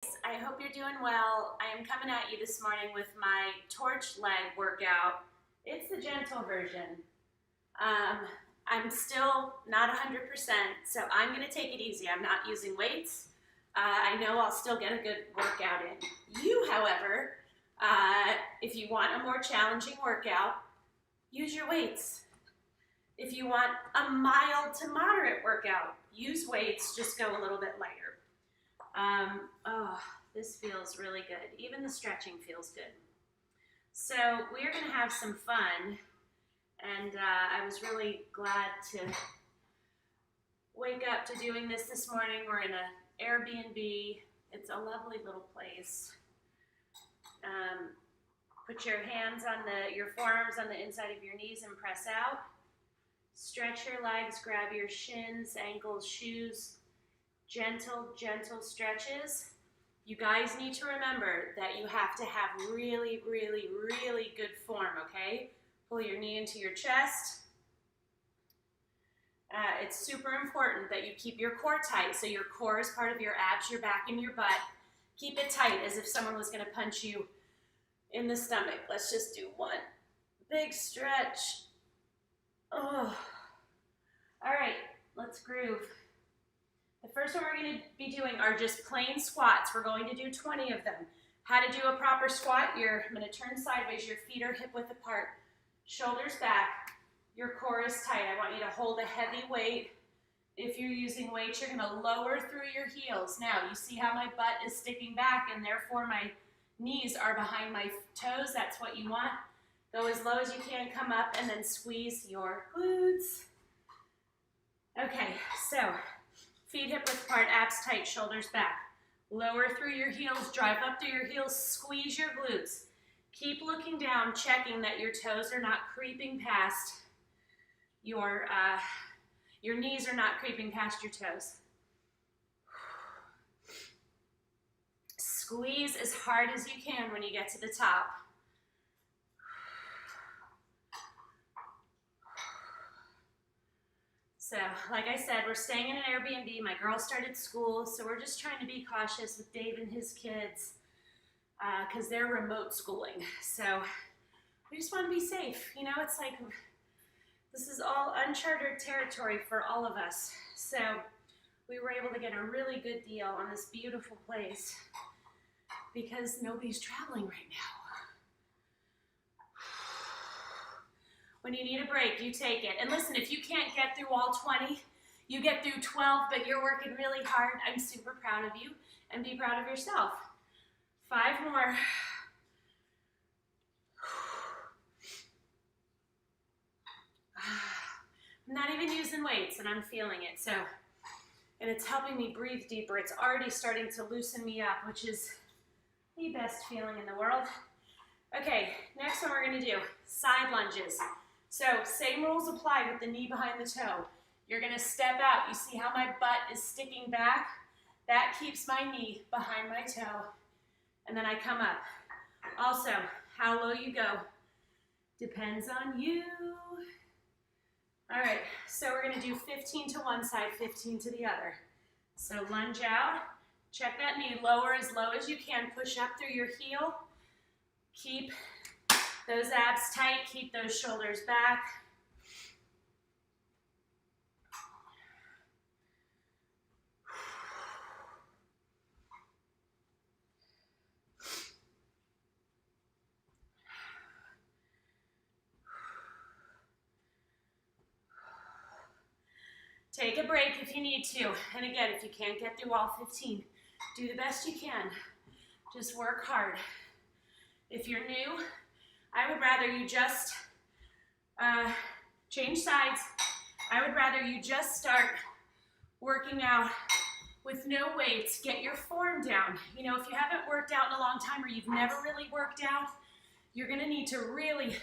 I hope you're doing well. I am coming at you this morning with my torch leg workout. It's the gentle version. Um, I'm still not 100%, so I'm going to take it easy. I'm not using weights. I know I'll still get a good workout in. You, however, if you want a more challenging workout, use your weights. If you want a mild to moderate workout, use weights, just go a little bit lighter. Oh, this feels really good. Even the stretching feels good. So we're going to have some fun, and I was really glad to wake up to doing this morning. We're in an Airbnb. It's a lovely little place. Put your hands on your forearms on the inside of your knees and press out. Stretch your legs, grab your shins, ankles, shoes. Gentle, gentle stretches. You guys need to remember that you have to have really, really, really good form, okay? Pull your knee into your chest. It's super important that you keep your core tight. So your core is part of your abs, your back, and your butt. Keep it tight as if someone was going to punch you in the stomach. Let's just do one big stretch. Oh. All right, let's groove. The first one we're going to be doing are just plain squats. We're going to do 20 of them. How to do a proper squat, I'm going to turn sideways. Your feet are hip width apart. Shoulders back. Your core is tight. I want you to hold a heavy weight. If you're using weights, you're going to lower through your heels. Now, you see how my butt is sticking back and therefore my knees are behind my toes. That's what you want. Go as low as you can, come up, and then squeeze your glutes. Okay, so feet hip width apart, abs tight, shoulders back. Lower through your heels, drive up through your heels, squeeze your glutes. Keep looking down, checking that your toes are not creeping past your knees are not creeping past your toes. Squeeze as hard as you can when you get to the top. So, like I said, we're staying in an Airbnb. My girl started school, so we're just trying to be cautious with Dave and his kids because they're remote schooling. So, we just want to be safe. You know, it's like this is all uncharted territory for all of us. So, we were able to get a really good deal on this beautiful place because nobody's traveling right now. When you need a break, you take it. And listen, if you can't get through all 20, you get through 12, but you're working really hard. I'm super proud of you, and be proud of yourself. 5 more. I'm not even using weights, and I'm feeling it. So, and it's helping me breathe deeper. It's already starting to loosen me up, which is the best feeling in the world. Okay, next one we're going to do side lunges. So same rules apply with the knee behind the toe. You're going to step out. You see how my butt is sticking back? That keeps my knee behind my toe. And then I come up. Also, how low you go depends on you. All right, so we're going to do 15 to one side, 15 to the other. So lunge out. Check that knee. Lower as low as you can. Push up through your heel. Keep those abs tight, keep those shoulders back. Take a break if you need to. And again, if you can't get through all 15, do the best you can. Just work hard. If you're new, I would rather you just change sides. I would rather you just start working out with no weights. Get your form down. You know, if you haven't worked out in a long time or you've never really worked out, you're going to need to really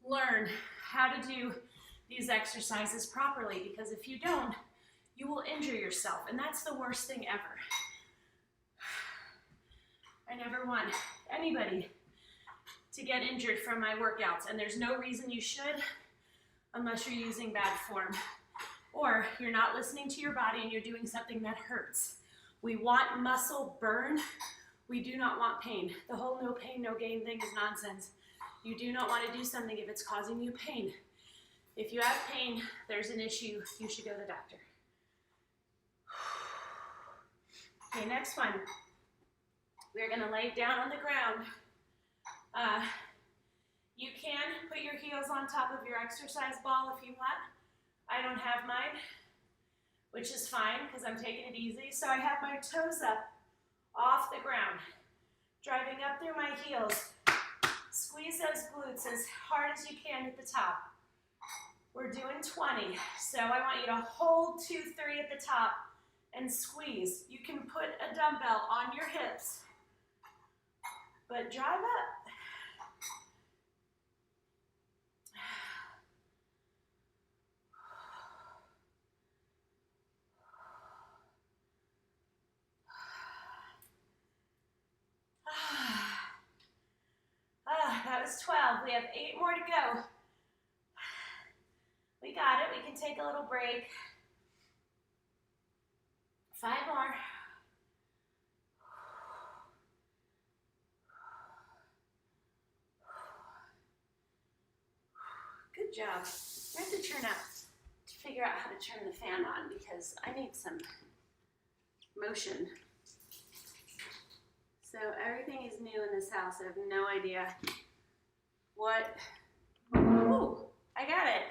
learn how to do these exercises properly, because if you don't, you will injure yourself, and that's the worst thing ever. I never want anybody to get injured from my workouts, and there's no reason you should unless you're using bad form or you're not listening to your body and you're doing something that hurts. We want muscle burn. We do not want pain. The whole no pain, no gain thing is nonsense. You do not want to do something if it's causing you pain. If you have pain, there's an issue, you should go to the doctor. Okay, next one. We're gonna lay down on the ground. You can put your heels on top of your exercise ball if you want. I don't have mine, which is fine because I'm taking it easy. So I have my toes up off the ground, driving up through my heels. Squeeze those glutes as hard as you can at the top. We're doing 20. So I want you to hold 2, 3 at the top and squeeze. You can put a dumbbell on your hips, but drive up. That was 12. We have 8 more to go. We got it. We can take a little break. 5 more. Good job. I have to figure out how to turn the fan on because I need some motion. So everything is new in this house. I have no idea what. Ooh, I got it.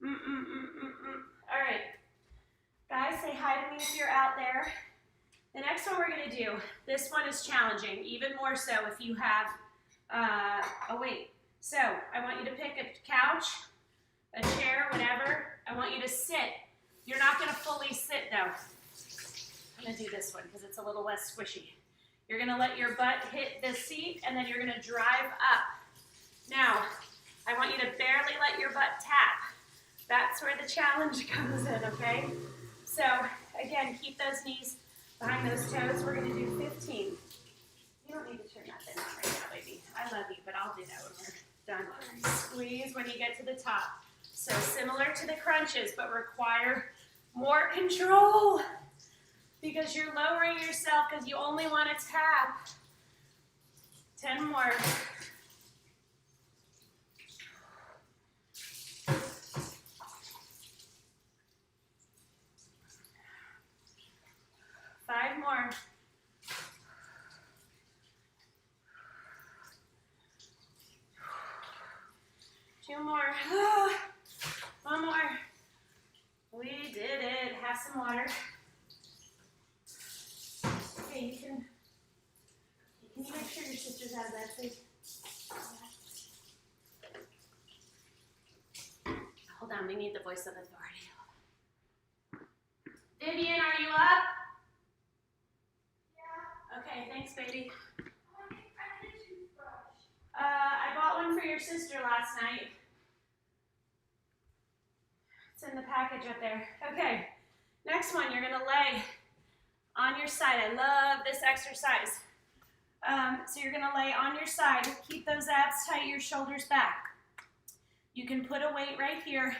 All right. Guys, say hi to me if you're out there. The next one we're going to do, this one is challenging, even more so if you have a weight. So I want you to pick a couch, a chair, whatever. I want you to sit. You're not going to fully sit, though. I'm going to do this one because it's a little less squishy. You're going to let your butt hit the seat, and then you're going to drive up. Now, I want you to barely let your butt tap. That's where the challenge comes in, okay? So, again, keep those knees behind those toes. We're going to do 15. You don't need to turn that thing on right now, baby. I love you, but I'll do that when we're done. Squeeze when you get to the top. So, similar to the crunches, but require more control because you're lowering yourself because you only want to tap. 10 more. Five more. Two more. One more. We did it. Have some water. Okay, you can you make sure your sisters have that, please? Hold on, we need the voice of authority. Vivian, are you up? Yeah. Okay, thanks, baby. I bought one for your sister last night. It's in the package up there. Okay, next one, you're gonna lay on your side. I love this exercise. So you're gonna lay on your side. Keep those abs tight, your shoulders back. You can put a weight right here.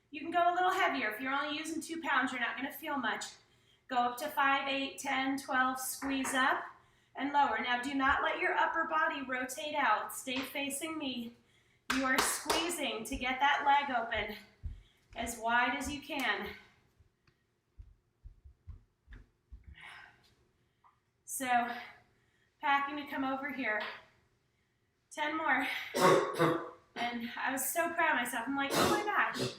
You can go a little heavier. If you're only using 2 pounds, you're not gonna feel much. Go up to 5, 8, 10, 12, squeeze up and lower. Now do not let your upper body rotate out. Stay facing me. You are squeezing to get that leg open as wide as you can. So, packing to come over here. 10 more. And I was so proud of myself. I'm like, oh my gosh,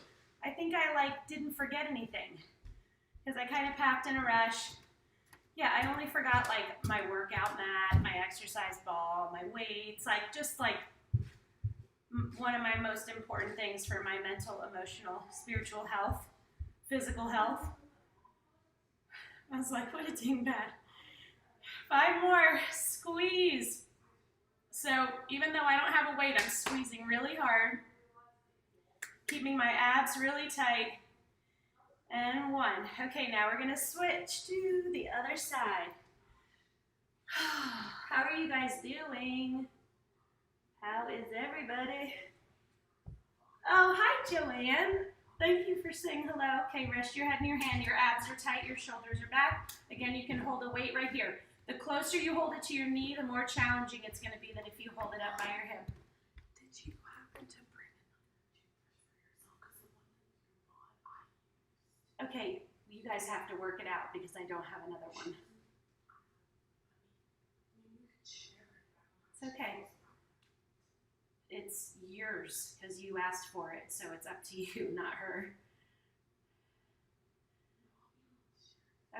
I think I didn't forget anything. Because I kind of packed in a rush. Yeah, I only forgot my workout mat, my exercise ball, my weights, just one of my most important things for my mental, emotional, spiritual health, physical health. I was like, what a dingbat. 5 more, squeeze. So even though I don't have a weight, I'm squeezing really hard, keeping my abs really tight. And 1. Okay, now we're gonna switch to the other side. How are you guys doing? How is everybody? Oh, hi, Joanne. Thank you for saying hello. Okay, rest your head in your hand. Your abs are tight, your shoulders are back. Again, you can hold a weight right here. The closer you hold it to your knee, the more challenging it's going to be than if you hold it up by your hip. Did you happen to bring another? Okay, you guys have to work it out because I don't have another one. It's okay. It's yours because you asked for it, so it's up to you, not her.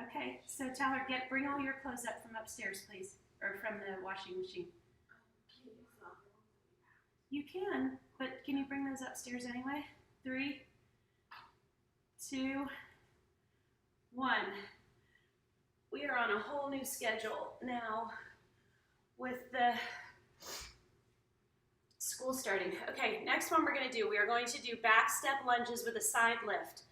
Okay, so tell her, bring all your clothes up from upstairs, please, or from the washing machine. You can, but can you bring those upstairs anyway? 3, 2, 1. We are on a whole new schedule now with the school starting. Okay, next one we're going to do, we are going to do back step lunges with a side lift.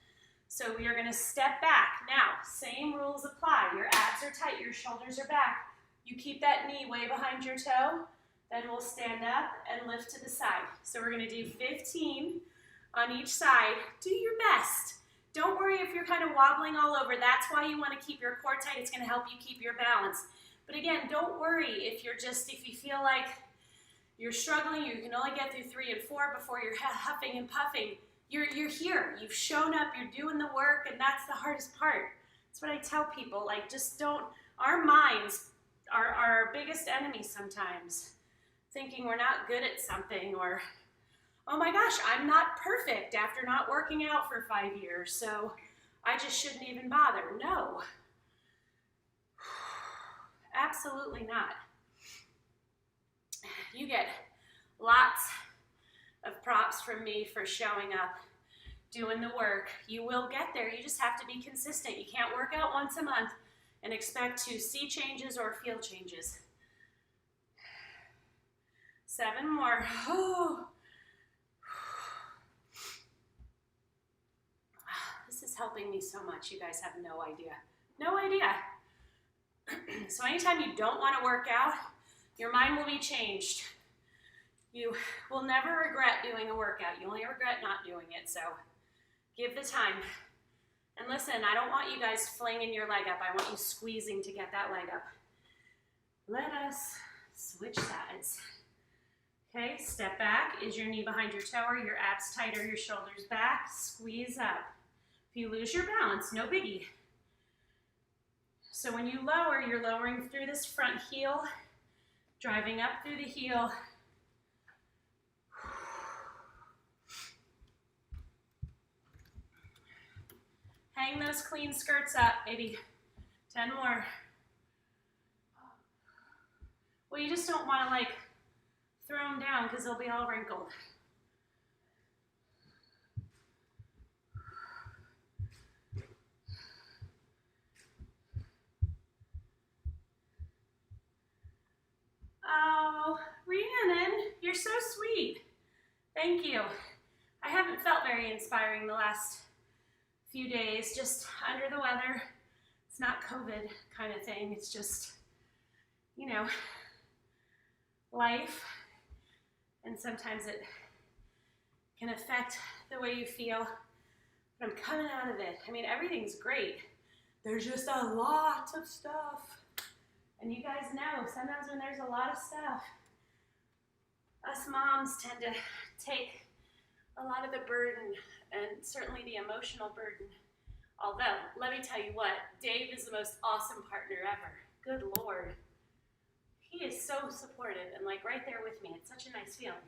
So we are going to step back. Now, same rules apply. Your abs are tight, your shoulders are back. You keep that knee way behind your toe, then we'll stand up and lift to the side. So we're going to do 15 on each side. Do your best. Don't worry if you're kind of wobbling all over. That's why you want to keep your core tight. It's going to help you keep your balance. But again, don't worry if you feel like you're struggling, you can only get through 3 and 4 before you're huffing and puffing. You're here, you've shown up, you're doing the work, and that's the hardest part. That's what I tell people, like just don't, our minds are our biggest enemy sometimes. Thinking we're not good at something or, oh my gosh, I'm not perfect after not working out for 5 years, so I just shouldn't even bother. No, absolutely not. You get lots of props from me for showing up, doing the work. You will get there. You just have to be consistent. You can't work out once a month and expect to see changes or feel changes. 7 more. This is helping me so much. You guys have no idea. No idea. So anytime you don't want to work out, your mind will be changed. You will never regret doing a workout. You only regret not doing it, so give the time. And listen, I don't want you guys flinging your leg up. I want you squeezing to get that leg up. Let us switch sides. Okay, step back. Is your knee behind your toe or your abs tight or your shoulders back? Squeeze up. If you lose your balance, no biggie. So when you lower, you're lowering through this front heel, driving up through the heel. Hang those clean skirts up, maybe 10 more. Well, you just don't want to like throw them down because they'll be all wrinkled. Oh, Rhiannon, you're so sweet. Thank you. I haven't felt very inspiring the last few days, just under the weather. It's not COVID kind of thing. It's just, you know, life. And sometimes it can affect the way you feel. But I'm coming out of it. I mean, everything's great. There's just a lot of stuff. And you guys know, sometimes when there's a lot of stuff, us moms tend to take a lot of the burden, and certainly the emotional burden. Although, let me tell you what, Dave is the most awesome partner ever. Good Lord. He is so supportive and like right there with me. It's such a nice feeling.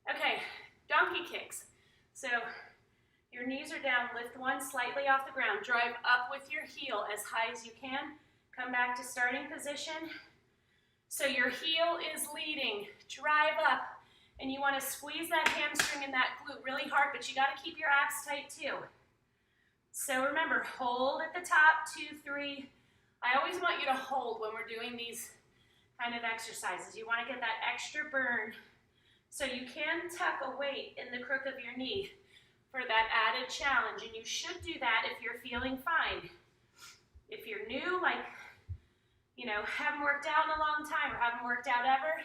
Okay, donkey kicks. So your knees are down, lift one slightly off the ground, drive up with your heel as high as you can. Come back to starting position. So your heel is leading, drive up, and you want to squeeze that hamstring and that glute really hard, but you got to keep your abs tight too. So remember, hold at the top, 2, 3. I always want you to hold when we're doing these kind of exercises. You want to get that extra burn. So you can tuck a weight in the crook of your knee for that added challenge, and you should do that if you're feeling fine. If you're new, like, you know, haven't worked out in a long time or haven't worked out ever,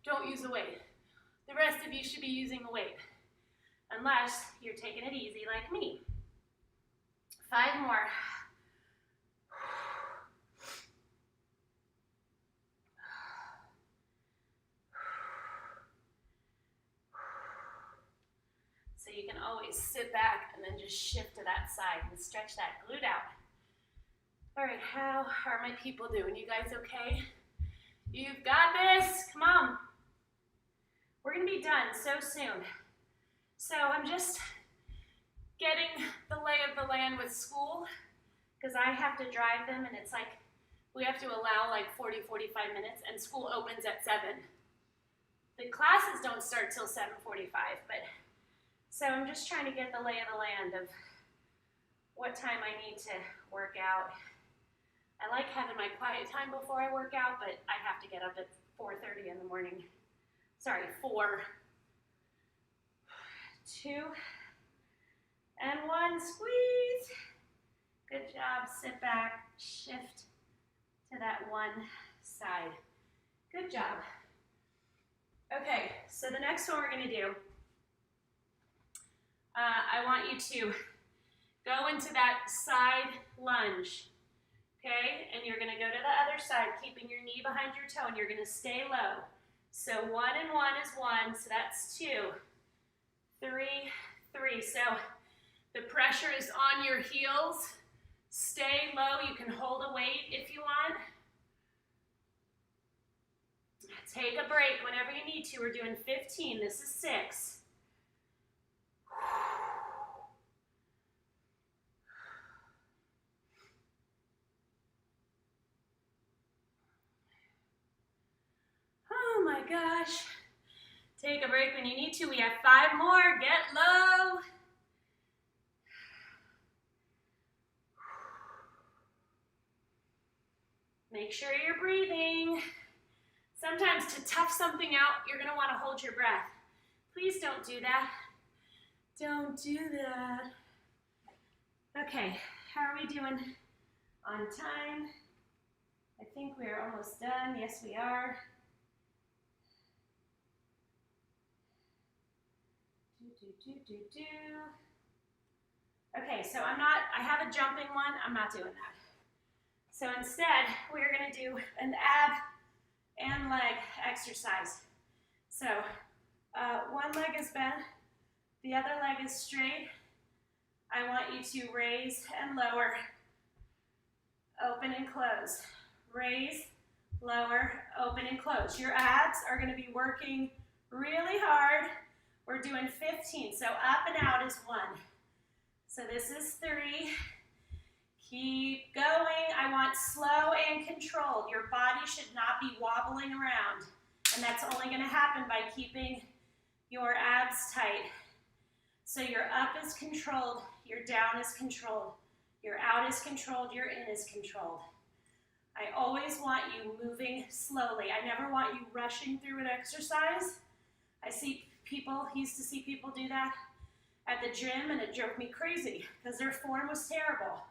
don't use a weight. The rest of you should be using a weight. unless you're taking it easy like me. 5 more. So you can always sit back and then just shift to that side and stretch that glute out. All right, how are my people doing? You guys okay? You've got this. Come on. We're gonna be done so soon. So I'm just getting the lay of the land with school because I have to drive them and it's like we have to allow like 40, 45 minutes and school opens at 7. The classes don't start till 7:45, but so I'm just trying to get the lay of the land of what time I need to work out. I like having my quiet time before I work out, but I have to get up at 4:30 in the morning. Sorry, 4, 2, and 1, squeeze. Good job, sit back, shift to that one side. Good job. Okay, so the next one we're gonna do, I want you to go into that side lunge, okay? And you're gonna go to the other side, keeping your knee behind your toe, and you're gonna stay low. So 1 and 1 is 1, so that's 2, 3, 3. So the pressure is on your heels. Stay low, you can hold a weight if you want. Take a break whenever you need to. We're doing 15, this is 6. Oh my gosh. Take a break when you need to. We have 5 more. Get low. Make sure you're breathing. Sometimes to tough something out, you're going to want to hold your breath. Please don't do that. Don't do that. Okay, how are we doing on time? I think we're almost done. Yes, we are. Okay, so I have a jumping one. I'm not doing that. So instead, we're going to do an ab and leg exercise. So one leg is bent, the other leg is straight. I want you to raise and lower, open and close. Raise, lower, open and close. Your abs are going to be working really hard. We're doing 15, so up and out is 1. So this is 3. Keep going. I want slow and controlled. Your body should not be wobbling around. And that's only going to happen by keeping your abs tight. So your up is controlled, your down is controlled, your out is controlled, your in is controlled. I always want you moving slowly. I never want you rushing through an exercise. I used to see people do that at the gym, and it drove me crazy because their form was terrible.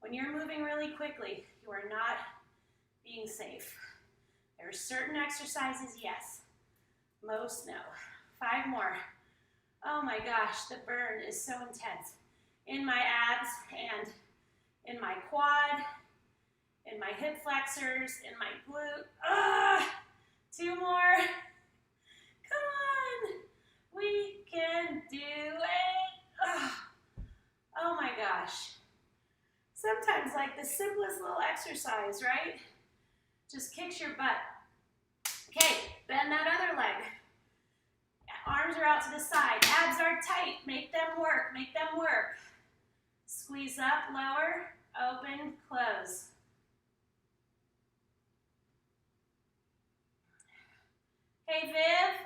When you're moving really quickly, you are not being safe. There are certain exercises, yes. Most, no. 5 more. Oh my gosh, the burn is so intense. In my abs and in my quad, in my hip flexors, in my glute. 2 more. Come on. We can do it. Oh my gosh. Sometimes like the simplest little exercise, right? Just kicks your butt. Okay, bend that other leg. Arms are out to the side. Abs are tight. Make them work. Make them work. Squeeze up, lower, open, close. Hey, Viv?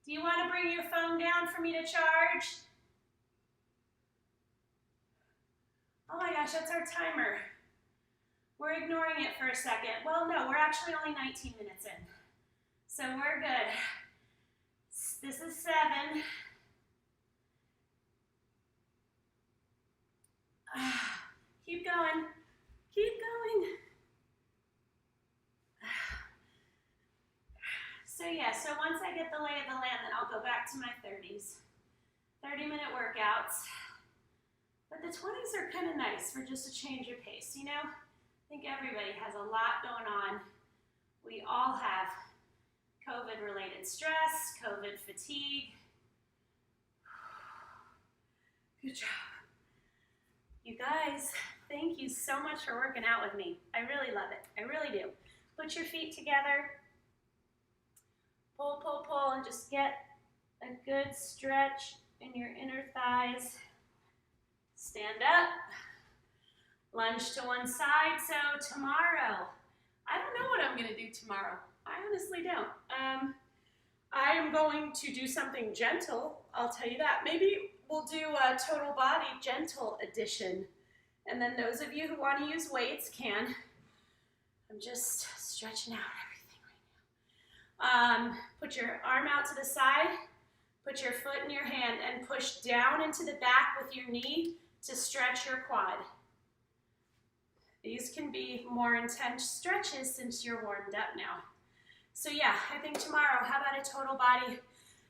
Do you want to bring your phone down for me to charge? Oh my gosh, that's our timer. We're ignoring it for a second. Well, no, we're actually only 19 minutes in. So we're good. This is 7. Keep going. Keep going. So yeah, so once I get the lay of the land, then I'll go back to my 30s. 30-minute workouts. But the 20s are kind of nice for just a change of pace, you know? I think everybody has a lot going on. We all have COVID-related stress, COVID fatigue. Good job. You guys, thank you so much for working out with me. I really love it. I really do. Put your feet together. Pull, pull, pull, and just get a good stretch in your inner thighs. Stand up. Lunge to one side. So tomorrow, I don't know what I'm going to do tomorrow. I honestly don't. I am going to do something gentle. I'll tell you that. Maybe we'll do a total body gentle edition. And then those of you who want to use weights can. I'm just stretching out everything right now. Put your arm out to the side. Put your foot in your hand and push down into the back with your knee to stretch your quad. These can be more intense stretches since you're warmed up now. So yeah, I think tomorrow, how about a total body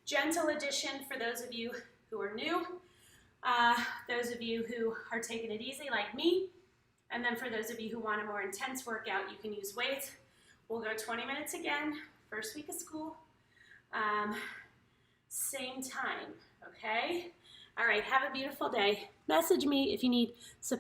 gentle edition for those of you who are new, those of you who are taking it easy like me, and then for those of you who want a more intense workout, you can use weights. We'll go 20 minutes again, first week of school, same time, okay? All right, have a beautiful day. Message me if you need support.